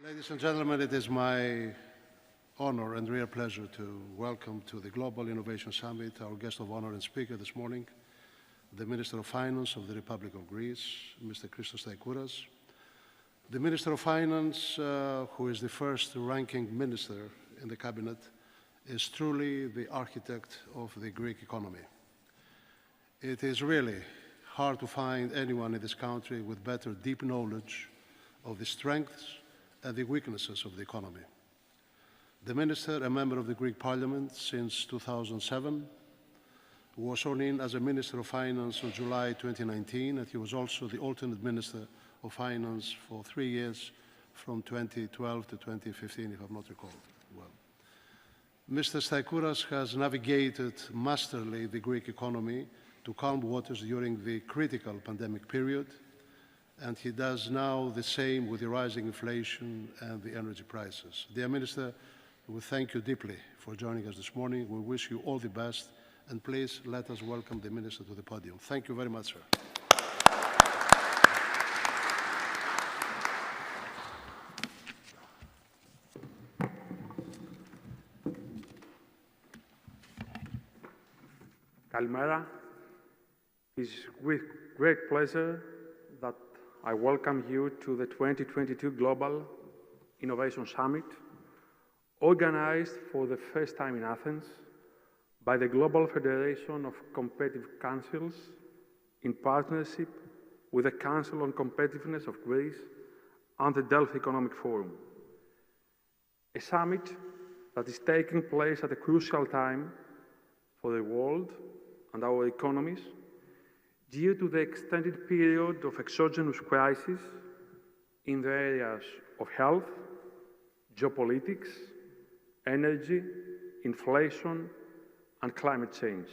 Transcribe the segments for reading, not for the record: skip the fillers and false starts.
Ladies and gentlemen, it is my honor and real pleasure to welcome to the Global Innovation Summit our guest of honor and speaker this morning, the Minister of Finance of the Republic of Greece, Mr. Staikouras. The Minister of Finance, who is the first ranking minister in the cabinet, is truly the architect of the Greek economy. It is really hard to find anyone in this country with better deep knowledge of the strengths and the weaknesses of the economy. The minister, a member of the Greek Parliament since 2007, was sworn in as a Minister of Finance in July 2019, and he was also the alternate Minister of Finance for 3 years, from 2012 to 2015, if I'm not recalled well. Mr. Staikouras has navigated masterly the Greek economy to calm waters during the critical pandemic period, and he does now the same with the rising inflation and the energy prices. Dear Minister, we thank you deeply for joining us this morning. We wish you all the best, and please let us welcome the Minister to the podium. Thank you very much, sir. Kalimera. It's with great pleasure that I welcome you to the 2022 Global Innovation Summit, organized for the first time in Athens by the Global Federation of Competitive Councils in partnership with the Council on Competitiveness of Greece and the Delphi Economic Forum. A summit that is taking place at a crucial time for the world and our economies due to the extended period of exogenous crisis in the areas of health, geopolitics, energy, inflation, and climate change.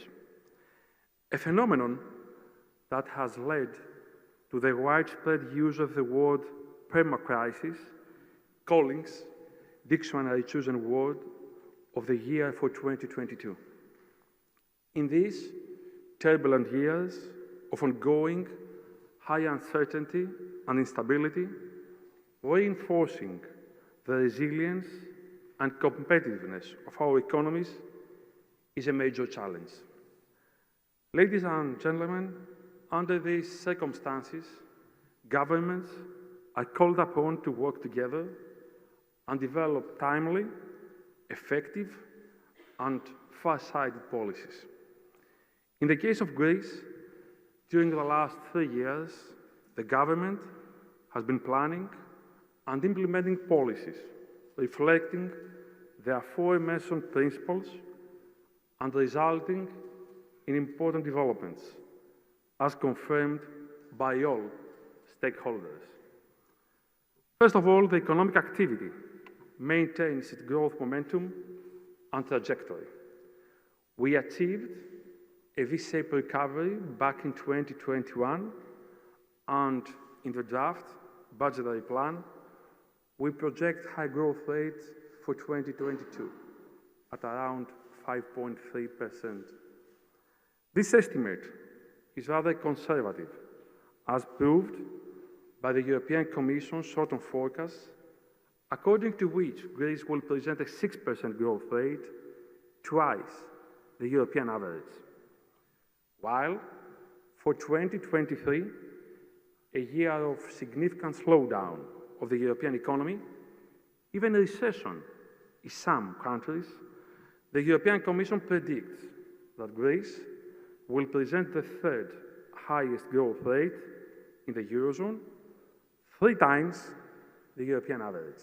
A phenomenon that has led to the widespread use of the word permacrisis, Collins' dictionary chosen word of the year for 2022. In these turbulent years of ongoing high uncertainty and instability, reinforcing the resilience and competitiveness of our economies is a major challenge. Ladies and gentlemen, under these circumstances, governments are called upon to work together and develop timely, effective, and far-sighted policies. In the case of Greece, during the last 3 years, the government has been planning and implementing policies reflecting the aforementioned principles and resulting in important developments, as confirmed by all stakeholders. First of all, the economic activity maintains its growth momentum and trajectory. We achieved a V-shaped recovery back in 2021, and in the draft budgetary plan, we project high growth rates for 2022 at around 5.3%. This estimate is rather conservative, as proved by the European Commission's short-term forecast, according to which Greece will present a 6% growth rate, twice the European average. While for 2023, a year of significant slowdown of the European economy, even a recession in some countries, the European Commission predicts that Greece will present the third highest growth rate in the Eurozone, 3 times the European average.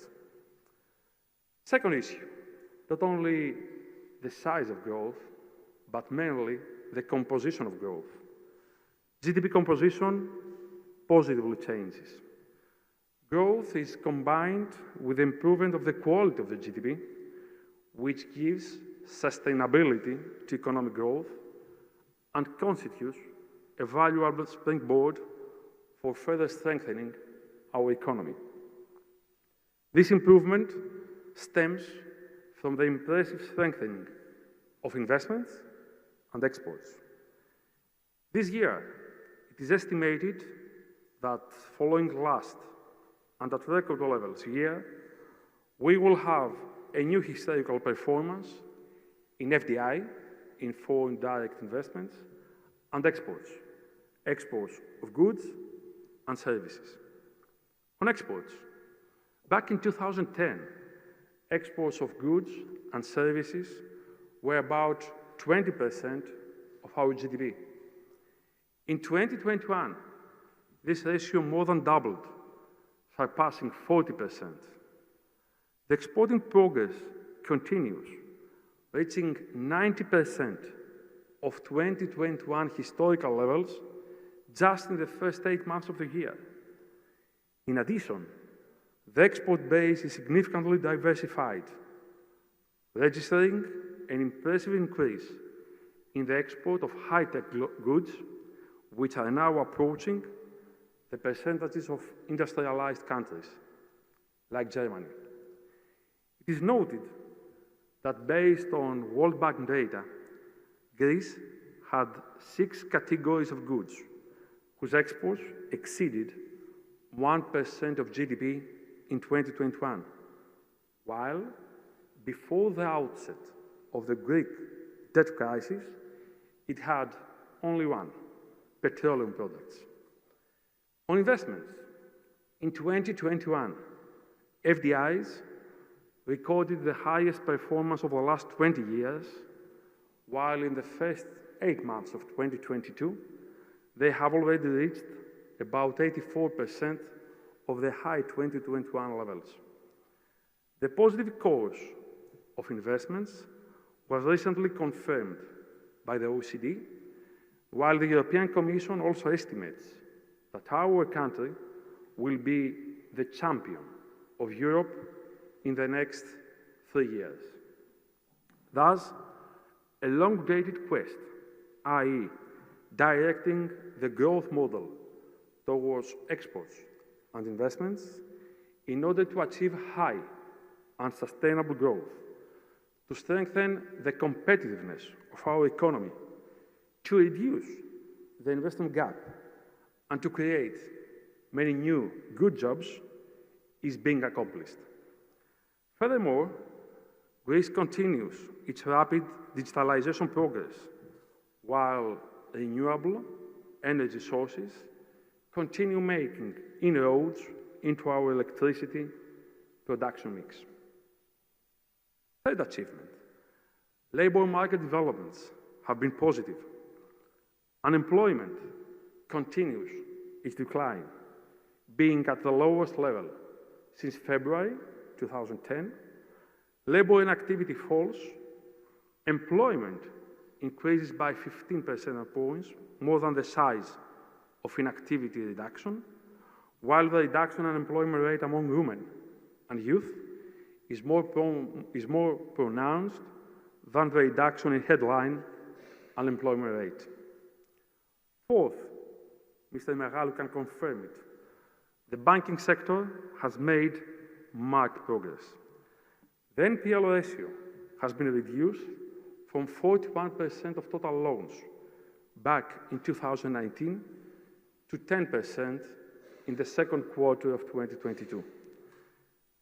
Second issue, not only the size of growth, but mainly the composition of growth. GDP composition positively changes. Growth is combined with improvement of the quality of the GDP, which gives sustainability to economic growth and constitutes a valuable springboard for further strengthening our economy. This improvement stems from the impressive strengthening of investments and exports. This year, it is estimated that following last and at record levels year, We will have a new historical performance in FDI, in foreign direct investments, and exports of goods and services. On exports, back in 2010, exports of goods and services were about 20% of our GDP. In 2021, this ratio more than doubled, surpassing 40%. The exporting progress continues, reaching 90% of 2021 historical levels just in the first 8 months of the year. In addition, the export base is significantly diversified, registering an impressive increase in the export of high-tech goods, which are now approaching the percentages of industrialized countries, like Germany. It is noted that based on World Bank data, Greece had 6 categories of goods whose exports exceeded 1% of GDP in 2021, while before the outset of the Greek debt crisis, it had only one, petroleum products. On investments, in 2021, FDIs recorded the highest performance of the last 20 years, while in the first 8 months of 2022, they have already reached about 84% of the high 2021 levels. The positive course of investments was recently confirmed by the OECD, while the European Commission also estimates that our country will be the champion of Europe in the next 3 years. Thus, a long-dated quest, i.e., directing the growth model towards exports and investments in order to achieve high and sustainable growth, to strengthen the competitiveness of our economy, to reduce the investment gap, and to create many new good jobs is being accomplished. Furthermore, Greece continues its rapid digitalization progress, while renewable energy sources continue making inroads into our electricity production mix. Third achievement, labor market developments have been positive. Unemployment continues its decline, being at the lowest level since February 2010. Labor inactivity falls, employment increases by 15 percentage points, more than the size of inactivity reduction, while the reduction in unemployment rate among women and youth is more pronounced than the reduction in headline unemployment rate. Fourth, Mr. Megalou can confirm it, the banking sector has made marked progress. The NPL ratio has been reduced from 41% of total loans back in 2019 to 10% in the second quarter of 2022.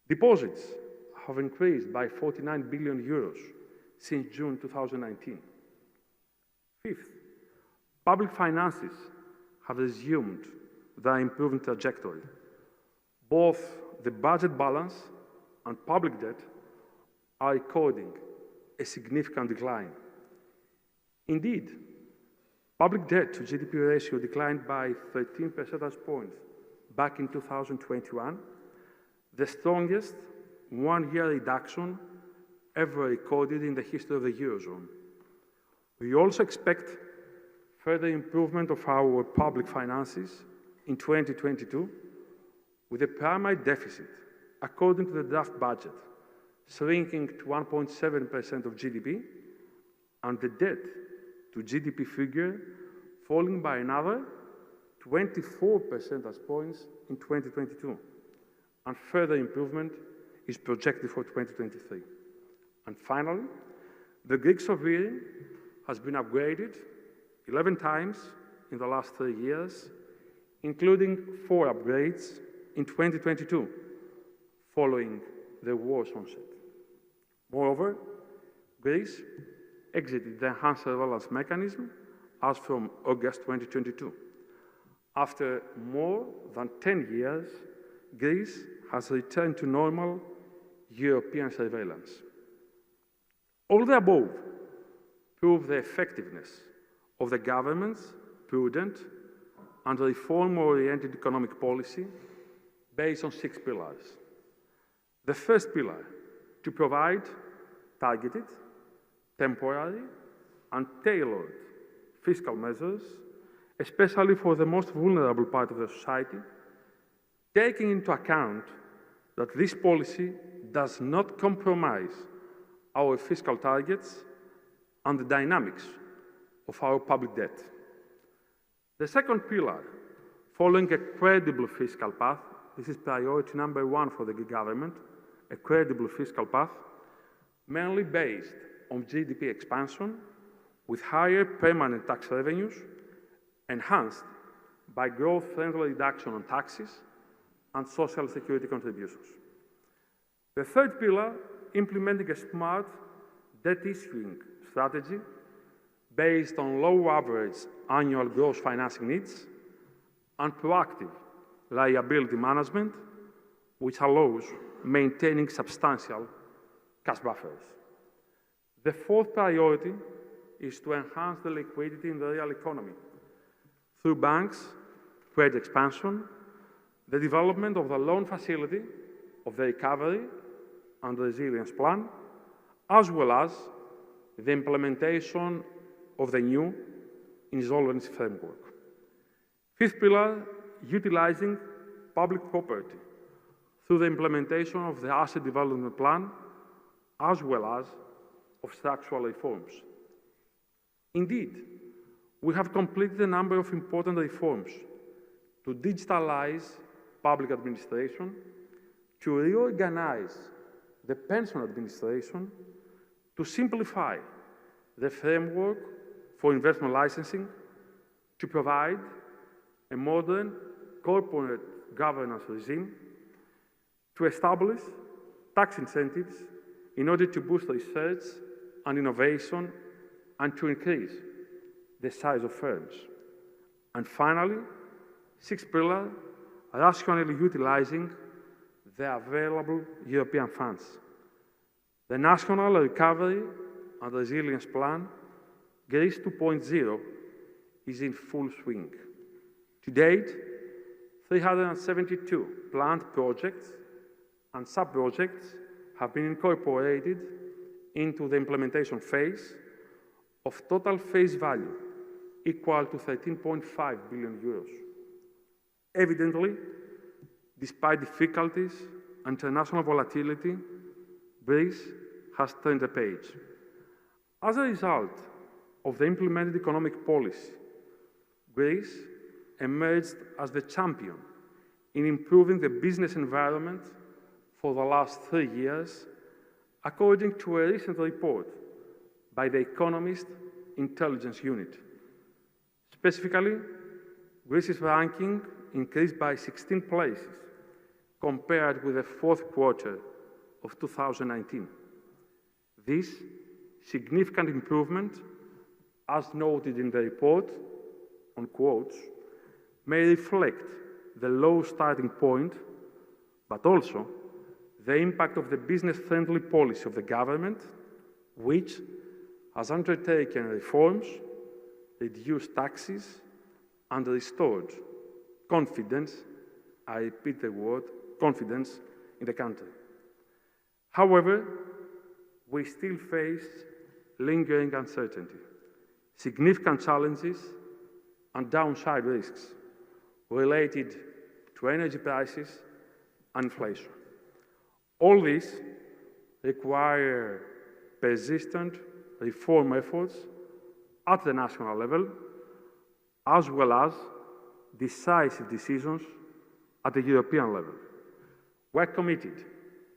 Deposits have increased by 49 billion euros since June 2019. Fifth, public finances have resumed their improving trajectory. Both the budget balance and public debt are recording a significant decline. Indeed, public debt to GDP ratio declined by 13 percentage points back in 2021, the strongest one-year reduction ever recorded in the history of the Eurozone. We also expect further improvement of our public finances in 2022, with the primary deficit, according to the draft budget, shrinking to 1.7% of GDP, and the debt to GDP figure falling by another 24 percentage points in 2022, and further improvement is projected for 2023. And finally, the Greek sovereign has been upgraded 11 times in the last 3 years, including 4 upgrades in 2022, following the war's onset. Moreover, Greece exited the enhanced surveillance mechanism as from August 2022. After more than 10 years, Greece has returned to normal European surveillance. All the above prove the effectiveness of the government's prudent and reform-oriented economic policy based on 6 pillars. The first pillar, to provide targeted, temporary, and tailored fiscal measures, especially for the most vulnerable part of the society, taking into account that this policy does not compromise our fiscal targets and the dynamics of our public debt. The second pillar, following a credible fiscal path, this is priority number 1 for the government, a credible fiscal path, mainly based on GDP expansion with higher permanent tax revenues, enhanced by growth-friendly reduction on taxes and social security contributions. The third pillar, implementing a smart debt issuing strategy based on low average annual gross financing needs and proactive liability management, which allows maintaining substantial cash buffers. The fourth priority is to enhance the liquidity in the real economy through banks, credit expansion, the development of the loan facility of the Recovery and Resilience Plan, as well as the implementation of the new insolvency framework. Fifth pillar, utilizing public property through the implementation of the Asset Development Plan, as well as of structural reforms. Indeed, we have completed a number of important reforms to digitalize public administration, to reorganize the pension administration, to simplify the framework for investment licensing, to provide a modern corporate governance regime, to establish tax incentives in order to boost research and innovation and to increase the size of firms. And finally, sixth pillar, rationally utilizing the available European funds. The National Recovery and Resilience Plan, Greece 2.0, is in full swing. To date, 372 planned projects and sub-projects have been incorporated into the implementation phase of total face value equal to 13.5 billion euros. Evidently, despite difficulties and international volatility, Greece has turned the page. As a result of the implemented economic policy, Greece emerged as the champion in improving the business environment for the last 3 years, according to a recent report by the Economist Intelligence Unit. Specifically, Greece's ranking increased by 16 places compared with the fourth quarter of 2019. This significant improvement, as noted in the report, on quotes, may reflect the low starting point, but also the impact of the business-friendly policy of the government, which has undertaken reforms, reduced taxes, and restored confidence, I repeat the word, confidence in the country. However, we still face lingering uncertainty, significant challenges, and downside risks related to energy prices and inflation. All this require persistent reform efforts at the national level, as well as decisive decisions at the European level. We're committed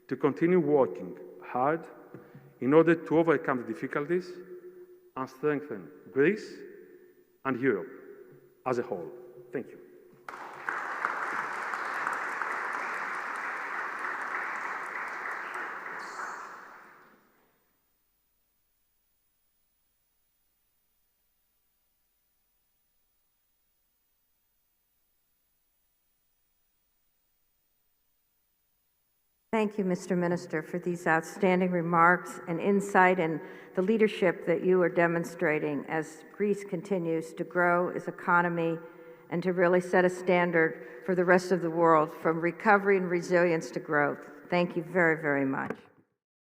to continue working hard in order to overcome the difficulties and strengthen Greece and Europe as a whole. Thank you. Thank you, Mr. Minister, for these outstanding remarks and insight and the leadership that you are demonstrating as Greece continues to grow its economy and to really set a standard for the rest of the world from recovery and resilience to growth. Thank you very, very much.